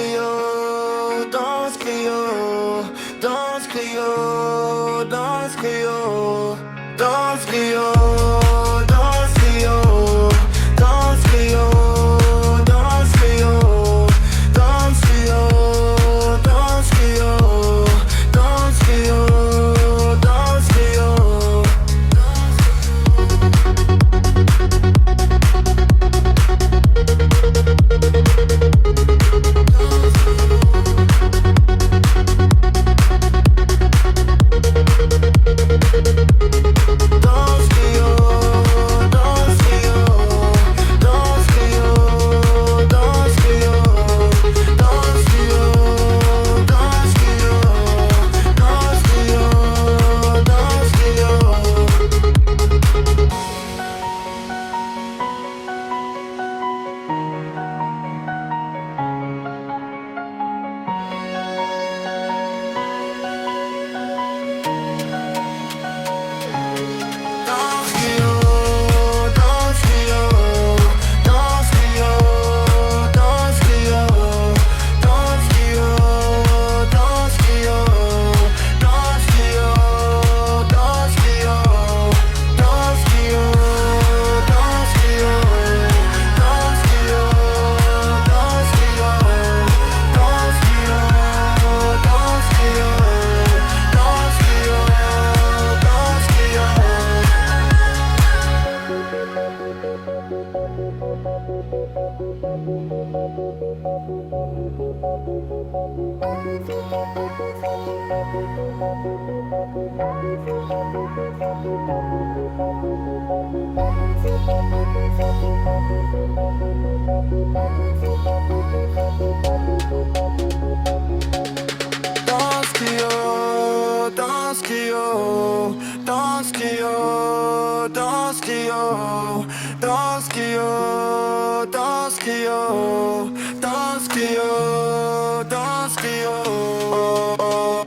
Clio, danse Clio, danse Clio, danse Clio, danse Clio, danse Clio, danse Clio, danse Clio, danse Clio, danse Clio, danse Clio, danse Clio. Danse Clio, danse Clio, danse Clio, danse Clio, danse Clio, danse Clio, danse Clio, danse Clio.